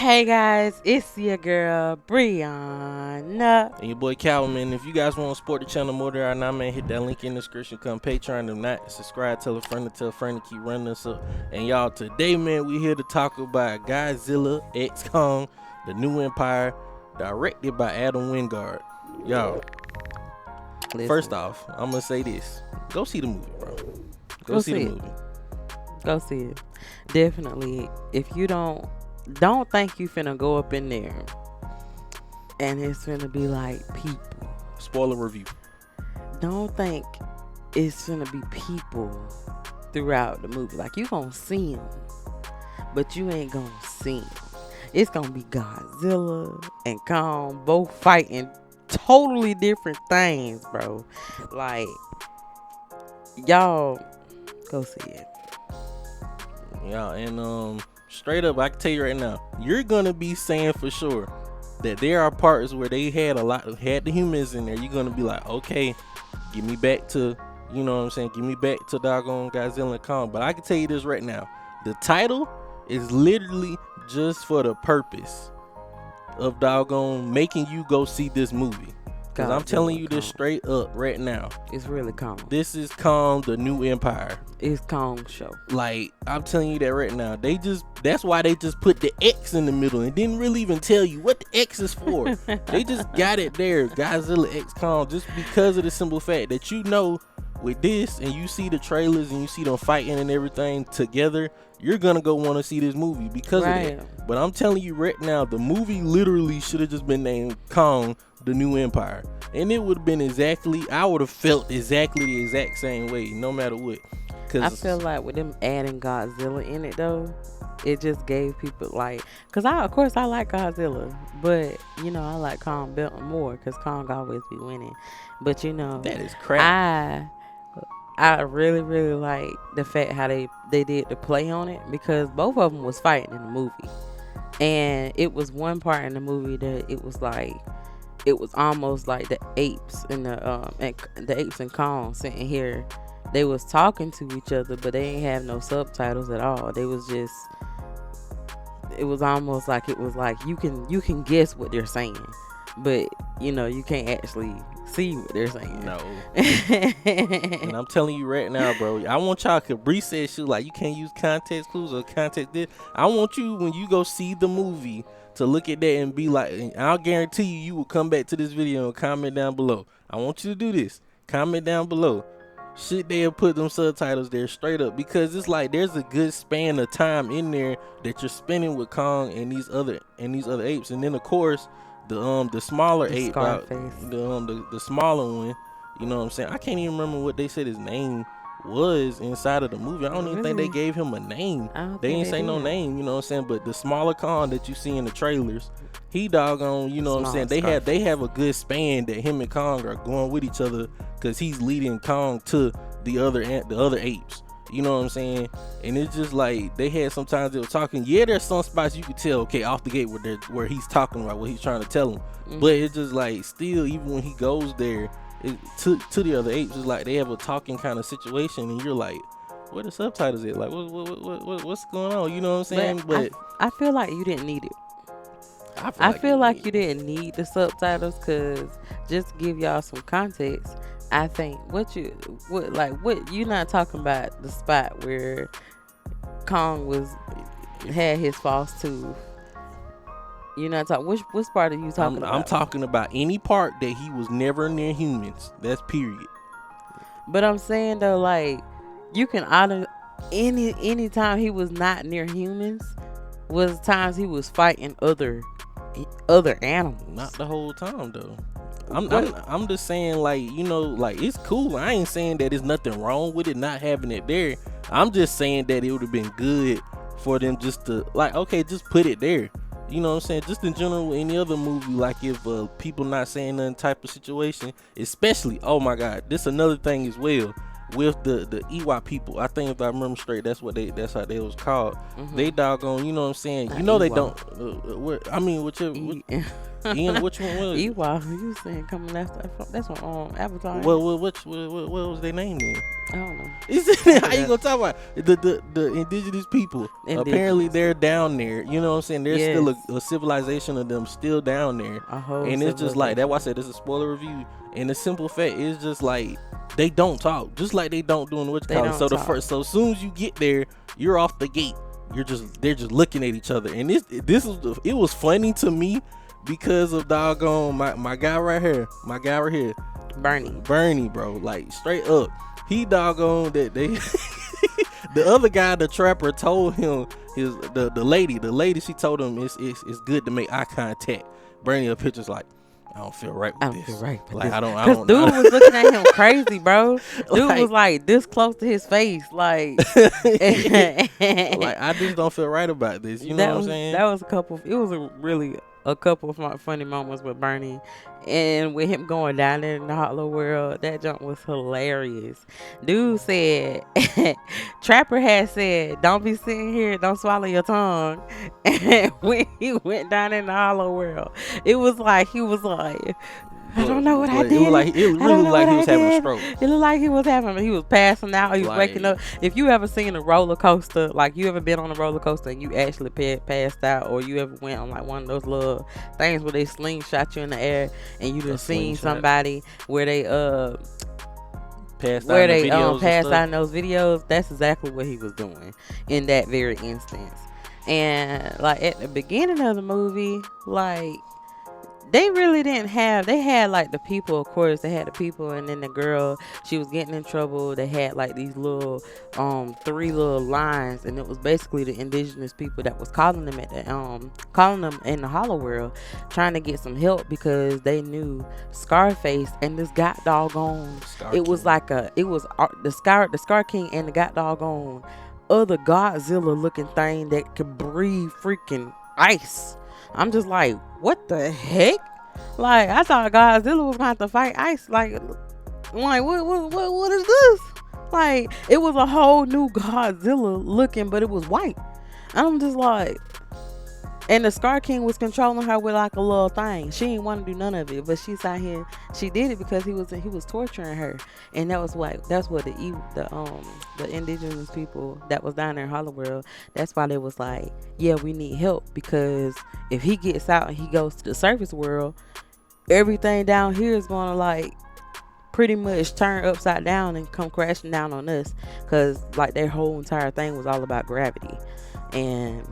Hey guys, it's your girl Brianna. And your boy Calvin, man. If you guys want to support the channel more than right now, man, hit that link in the description. Come Patreon. Do not subscribe. Tell a friend to keep running us up. And y'all, today, man, we here to talk about Godzilla X Kong, the New Empire, directed by Adam Wingard. Y'all, first off, I'm gonna say this: go see the movie, bro. Go see the movie. Go see it. Definitely. If you don't think you finna go up in there and it's finna be like people. Spoiler review. Don't think it's finna be people throughout the movie. Like, you gonna see them, but you ain't gonna see them. It's gonna be Godzilla and Kong both fighting totally different things, bro. Like, y'all go see it. Yeah, and straight up, I can tell you right now, you're gonna be saying for sure that there are parts where they had the humans in there. You're gonna be like, okay, give me back to, you know what I'm saying, give me back to doggone Godzilla and Kong. But I can tell you this right now, the title is literally just for the purpose of doggone making you go see this movie. Because I'm telling you this straight up right now. It's really Kong. This is Kong, the New Empire. It's Kong's show. Like, I'm telling you that right now. That's why they just put the X in the middle and didn't really even tell you what the X is for. They just got it there, Godzilla X Kong, just because of the simple fact that, you know, with this and you see the trailers and you see them fighting and everything together, you're gonna go want to see this movie because of that. But I'm telling you right now, the movie literally should have just been named Kong, the New Empire, and it would have been I would have felt exactly the exact same way, no matter what. I feel like with them adding Godzilla in it though, it just gave people like, cause of course I like Godzilla, but you know I like Kong more because Kong always be winning. But you know that is crap. I really like the fact how they did the play on it, because both of them was fighting in the movie, and it was one part in the movie that it was almost like the apes and the apes and Kong sitting here. They was talking to each other, but they ain't have no subtitles at all. It was almost like you can guess what they're saying, but you know you can't actually see what they're saying. No. And I'm telling you right now, bro, I want y'all, cause Bree said she like, you can't use context clues or context this. I want you, when you go see the movie, to look at that and be like, and I'll guarantee you will come back to this video and comment down below. I want you to do this. Comment down below. Should they have put them subtitles there straight up? Because it's like there's a good span of time in there that you're spending with Kong and these other apes, and then of course the smaller ape, the smaller one. You know what I'm saying? I can't even remember what they said his name was inside of the movie. I don't even think they gave him a name. They didn't say no name. You know what I'm saying? But the smaller Kong that you see in the trailers, he doggone, you know what I'm saying, they have a good span that him and Kong are going with each other, because he's leading Kong to the other apes. You know what I'm saying? And it's just like they had, sometimes they were talking. Yeah, there's some spots you could tell, okay, off the gate where he's talking about what he's trying to tell them. But it's just like, still, even when he goes there to the other apes, it's like they have a talking kind of situation, and you're like, where the subtitles at? Like, what's going on? You know what I'm saying? But I feel like you didn't need it. I feel like you didn't need the subtitles, because just to give y'all some context, I think what you're not talking about the spot where Kong had his false tooth. You're not talking. Which part are you talking about? I'm talking about any part that he was never near humans. That's period. But I'm saying though, like, you can honor any time he was not near humans was times he was fighting other animals. Not the whole time though. I'm just saying, like, you know, like, it's cool. I ain't saying that there's nothing wrong with it not having it there. I'm just saying that it would have been good for them just to, like, okay, just put it there. You know what I'm saying? Just in general, any other movie, like if people not saying nothing type of situation, especially, oh my God, this another thing as well. with the Ewok people. I think if I remember straight, that's how they was called. They doggone, you know what I'm saying? Not You know they Ewok. don't. I mean, Ian, which one was it? Ewok, you saying coming that's on Avatar. What was their name then? I don't know. How you gonna talk about the indigenous people? Apparently they're down there. You know what I'm saying? There's still a civilization of them still down there. A whole And it's just like, that's why I said this is a spoiler review. And the simple fact is just like they don't talk, just like they don't do in what you call it. So as soon as you get there, you're off the gate. They're just looking at each other. And it was funny to me because of doggone my guy right here, Bernie, bro. Like straight up. He doggone that they the other guy, the trapper, told him the lady she told him it's good to make eye contact. Bernie up pictures like, I don't feel right with this. Like I don't Because dude was looking at him crazy, bro. Dude was like this close to his face, like like I just don't feel right about this. You know what I'm saying? That was a couple of funny moments with Bernie, and with him going down there in the Hollow World. That jump was hilarious. Dude said, Trapper had said, "Don't be sitting here, don't swallow your tongue." And when he went down in the Hollow World, it was like he was like, I don't know what I did. It really looked like he was having a stroke. It looked like he was passing out. He was waking up. If you ever seen a roller coaster, like you ever been on a roller coaster and you actually passed out, or you ever went on like one of those little things where they slingshot you in the air, and you just seen somebody where they passed out in those videos, that's exactly what he was doing in that very instance. And like at the beginning of the movie, like they really didn't have, they had like the people, of course, they had the people, and then the girl, she was getting in trouble. They had like these little, 3 little lines, and it was basically the indigenous people that was calling them calling them in the Hollow World, trying to get some help because they knew Scarface and this got doggone, it was like the Scar King and the got doggone other Godzilla looking thing that could breathe freaking ice. I'm just like, what the heck? Like, I thought Godzilla was going to have to fight ice. Like what is this? Like, it was a whole new Godzilla looking, but it was white. I'm just like, and the Scar King was controlling her with like a little thing. She didn't want to do none of it, but she's out here. She did it because he was torturing her, and that's what the indigenous people that was down there in Hollow World. That's why they was like, yeah, we need help, because if he gets out and he goes to the surface world, everything down here is gonna like pretty much turn upside down and come crashing down on us, because like their whole entire thing was all about gravity and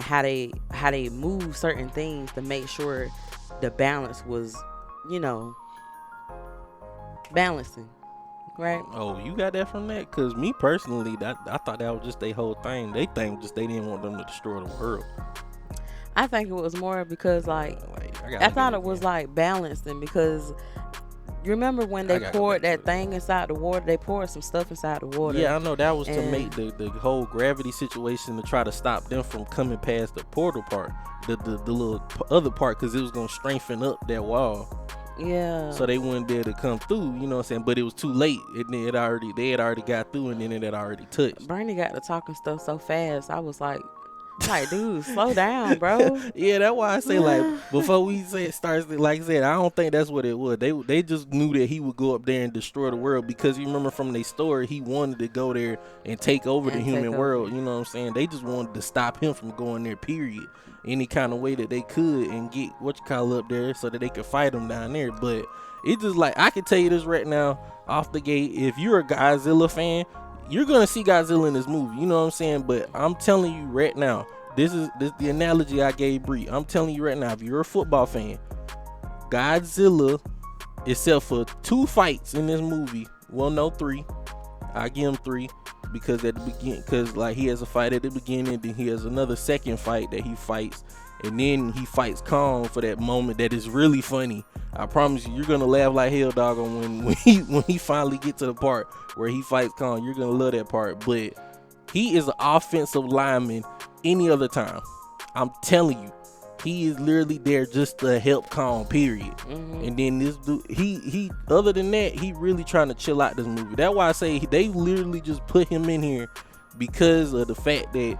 how they move certain things to make sure the balance was, balancing, right? Oh, you got that from that? Because me personally, I thought that was just their whole thing. They think just they didn't want them to destroy the world. I think it was more because I thought it was like balancing, because you remember when they poured that thing inside the water? They poured some stuff inside the water. Yeah, I know. That was to make the whole gravity situation, to try to stop them from coming past the portal part, the little other part, because it was going to strengthen up that wall. Yeah. So they wouldn't be able to come through, you know what I'm saying? But it was too late. They had already got through, and then it had already touched. Bernie got to talking stuff so fast. I was like, dude, slow down, bro. Yeah, that's why I say, like, before we say it starts, like I said, I don't think that's what it was. They just knew that he would go up there and destroy the world, because you remember from their story, he wanted to go there and take over the human world. You know what I'm saying? They just wanted to stop him from going there, period. Any kind of way that they could, and get up there so that they could fight him down there. But it's just like, I can tell you this right now, off the gate, if you're a Godzilla fan, you're gonna see Godzilla in this movie, you know what I'm saying? But I'm telling you right now, this is the analogy I gave Bree. I'm telling you right now, if you're a football fan, Godzilla, except for 2 fights in this movie, well, no, 3. I give him 3, because at the beginning, because like he has a fight at the beginning, then he has another second fight that he fights, and then he fights Kong for that moment that is really funny. I promise you're gonna laugh like hell, dog, when he finally get to the part where he fights Kong. You're gonna love that part. But he is an offensive lineman any other time. I'm telling you, he is literally there just to help Kong, period. And then this dude, he other than that, he really trying to chill out this movie. That's why I say they literally just put him in here because of the fact that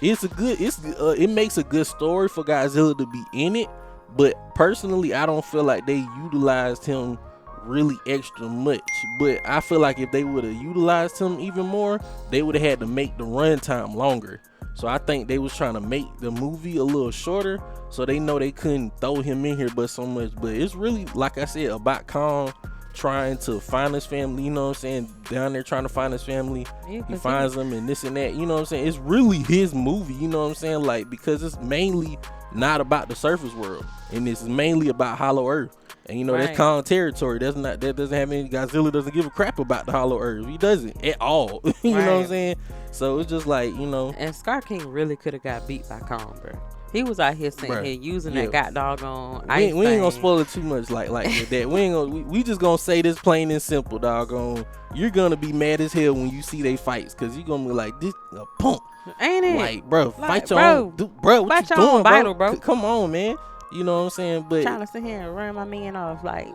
it makes a good story for Godzilla to be in it. But personally, I don't feel like they utilized him really extra much. But I feel like if they would have utilized him even more, they would have had to make the runtime longer. So I think they was trying to make the movie a little shorter, so they know they couldn't throw him in here but so much. But it's really, like I said, about Kong trying to find his family, you know what I'm saying, down there trying to find his family. He finds them and this and that, you know what I'm saying. It's really his movie, you know what I'm saying, like, because it's mainly not about the surface world, and it's mainly about Hollow Earth. And you know, that's Kong territory. That doesn't have any. Godzilla doesn't give a crap about the Hollow Earth. He doesn't at all. You know what I'm saying? So it's just like, you know. And Scar King really could have got beat by Kong, bro. He was out here sitting here using that god doggone ice. We ain't gonna spoil it too much like that. We ain't gonna. We just gonna say this plain and simple, doggone. You're gonna be mad as hell when you see they fights, cause you're gonna be like, this a punk. Ain't it? Like, bro, fight your own. Bro, what you doing, bro? Come on, man. You know what I'm saying? But trying to sit here and run my man off like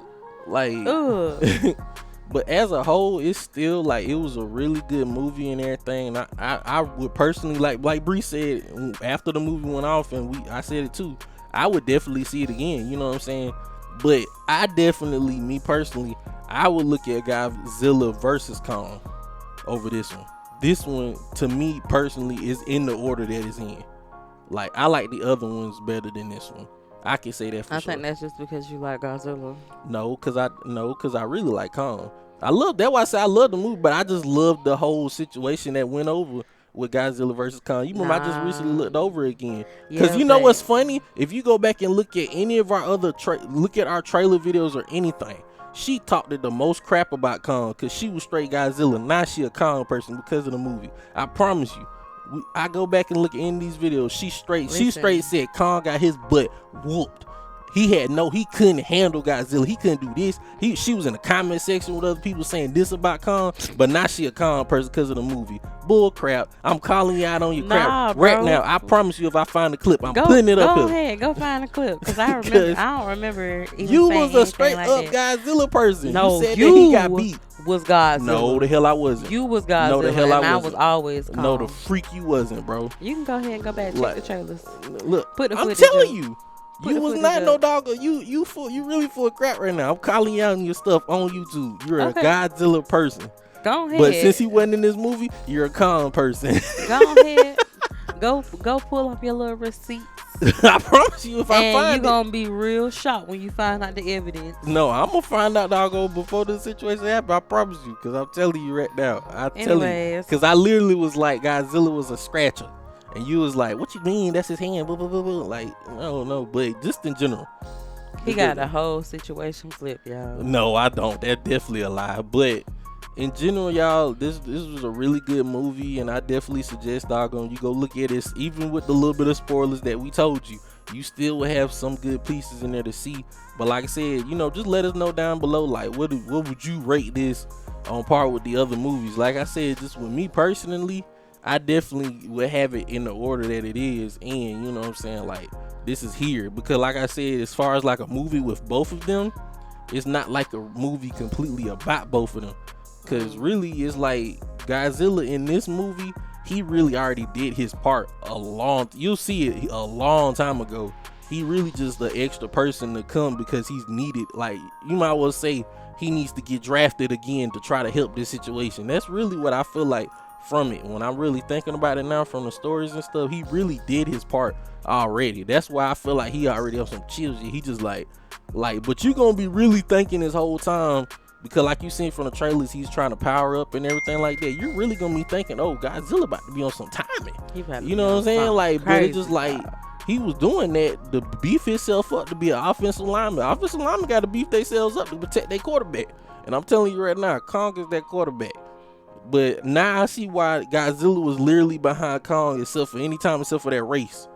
but as a whole, it's still like it was a really good movie and everything. And I would personally like Bree said after the movie went off, and I said it too. I would definitely see it again. You know what I'm saying? But me personally, I would look at Godzilla versus Kong over this one. This one, to me personally, is in the order that it's in. Like, I like the other ones better than this one. I can say that for sure. I think that's just because you like Godzilla. No, cause I really like Kong. That's why I say I love the movie, but I just love the whole situation that went over with Godzilla versus Kong. You remember I just recently looked over again. Cause you know what's funny? If you go back and look at any of our other look at our trailer videos or anything, she talked the most crap about Kong cause she was straight Godzilla. Now she a Kong person because of the movie. I promise you. I go back and look at any of these videos. She straight said Kong got his butt whooped. He couldn't handle Godzilla. He couldn't do this. She was in the comment section with other people saying this about Kong, but now she a Kong person because of the movie. Bull crap. I'm calling you out on your crap right now. I promise you, if I find the clip, I'm putting it up here. Go ahead, go find the clip, because I don't remember even you saying was a straight like up Godzilla person. No, you said that he got beat. Was Godzilla. No, the hell I wasn't. You was Godzilla. No, the hell I was always Kong. No, the freak you wasn't, bro. You can go ahead and go back and check the trailers. Look, I'm telling you. You was not no dog. You really full of crap right now. I'm calling you out on your stuff on YouTube. You're a Godzilla person. Go ahead. But since he wasn't in this movie, you're a Kong person. Go ahead. Go pull up your little receipts. I promise you, if I find it, you're gonna be real shocked when you find out the evidence. No, I'm gonna find out, doggo, before this situation happens. I promise you, because I'm telling you right now. Because I literally was like, Godzilla was a scratcher. And you was like, what you mean? That's his hand. Blah, blah, blah, blah. Like, I don't know. But just in general. He got the whole situation flipped, y'all. No, I don't. That's definitely a lie. But in general, y'all, this was a really good movie. And I definitely suggest, doggone, you go look at this. Even with the little bit of spoilers that we told you, you still will have some good pieces in there to see. But like I said, just let us know down below. Like, what would you rate this on par with the other movies? Like I said, just with me personally, I definitely would have it in the order that it is, and you know what I'm saying, like, this is here, because like I said, as far as like a movie with both of them, it's not like a movie completely about both of them, because really it's like Godzilla in this movie, he really already did his part you'll see it a long time ago. He really just the extra person to come because he's needed. Like, you might well say he needs to get drafted again to try to help this situation. That's really what I feel like from it. When I'm really thinking about it now, from the stories and stuff, he really did his part already. That's why I feel like he already on some chill shit. He just like, but you gonna be really thinking this whole time, because like you seen from the trailers, he's trying to power up and everything like that. You're really gonna be thinking, oh, Godzilla about to be on some timing. You know what I'm saying? Like, but it's just like he was doing that to beef himself up to be an offensive lineman. Offensive linemen got to beef themselves up to protect their quarterback. And I'm telling you right now, Kong is that quarterback. But now I see why Godzilla was literally behind Kong except for that race.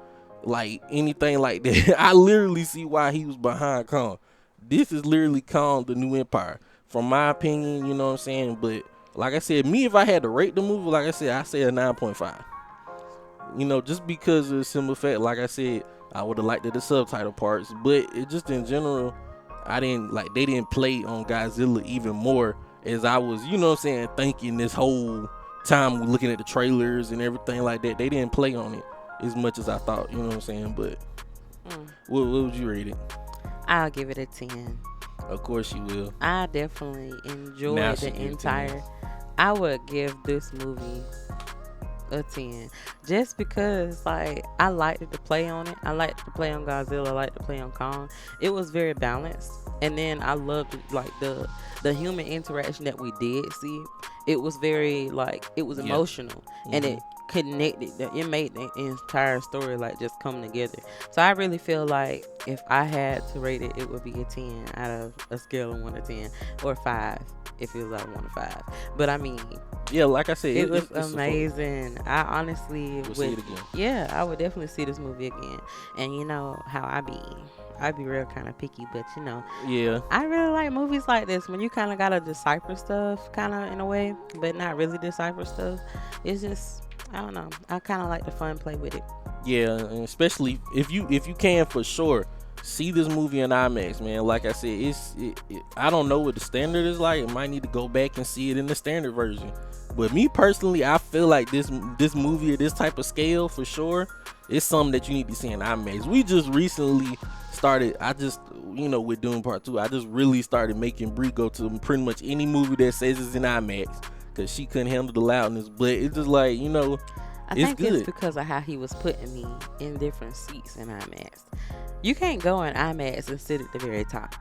Like, anything like that. I literally see why he was behind Kong. This is literally Kong, the new empire. From my opinion, you know what I'm saying? But like I said, if I had to rate the movie, like I said, I say a 9.5. Just because of the simple fact, like I said, I would have liked the subtitle parts, but it just in general, I didn't like they didn't play on Godzilla even more as I was, you know what I'm saying, thinking this whole time looking at the trailers and everything like that. They didn't play on it as much as I thought, you know what I'm saying? But what would you rate it? I'll give it a 10. Of course you will. I definitely enjoyed Now the she give it entire. I would give this movie a 10 just because like I liked to play on it. I liked to play on Godzilla. I liked to play on Kong. It was very balanced, and then I loved like the human interaction that we did see. It was very like it was Yeah. emotional, and it connected. It made the entire story like just come together. So I really feel like if I had to rate it, it would be a 10 out of a scale of 1 to 10 or 5 if it was out of 1 to 5. But I mean, Yeah, like I said, it was it's amazing. I honestly We'll see it again. Yeah, I would definitely see this movie again. And you know how I be real kind of picky, but you know, Yeah. I really like movies like this when you kind of gotta decipher stuff, kind of in a way, but not really decipher stuff. It's just I don't know. I kind of like the fun play with it. Yeah, and especially if you can for sure see this movie in IMAX, man. Like I said, I don't know what the standard is like. I might need to go back and see it in the standard version. But me personally, I feel like this movie at this type of scale for sure is something that you need to see in IMAX. We just recently started. With Doom Part 2, I just really started making Brie go to pretty much any movie that says it's in IMAX because she couldn't handle the loudness. But it's just like I it's think good. it's because of how he was putting me in different seats in IMAX. You can't go in IMAX and sit at the very top.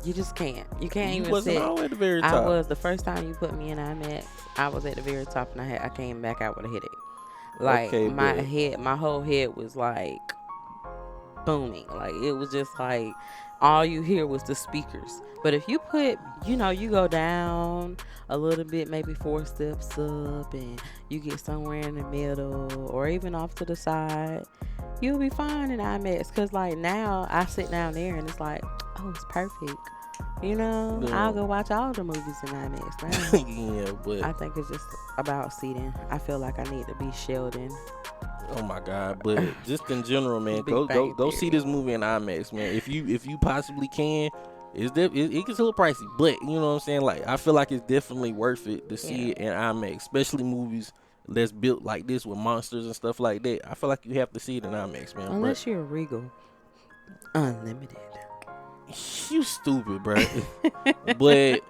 You just can't. You can't You even wasn't sit. all at the very I top. was the first time you put me in IMAX. I was at the very top, and I came back out with a headache. Like Okay, my whole head was like booming. Like it was just like all you hear was the speakers. But if you put, you go down a little bit, maybe 4 steps up, and you get somewhere in the middle or even off to the side, you'll be fine in IMAX. Cause like now I sit down there and it's like, oh, it's perfect. I'll go watch all the movies in IMAX now. Yeah, but I think it's just about seating. I feel like I need to be Sheldon. oh my God! But just in general, man, Big go Bang see Theory. this movie in IMAX, man. If you possibly can, it gets a little pricey, but you know what I'm saying. Like I feel like it's definitely worth it to see it in IMAX, especially movies that's built like this with monsters and stuff like that. I feel like you have to see it in IMAX, man. Unless you're Regal. Unlimited. You stupid, bro. But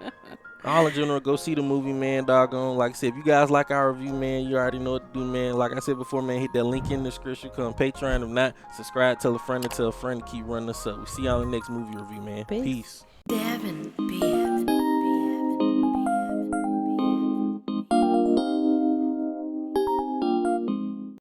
all in general, go see the movie, man. Doggone. Like I said, if you guys like our review, man, you already know what to do, man. Like I said before, man, hit that link in the description. Come Patreon. If not, subscribe, tell a friend, and tell a friend to keep running us up. We see y'all in the next movie review, man. Peace. Devin B.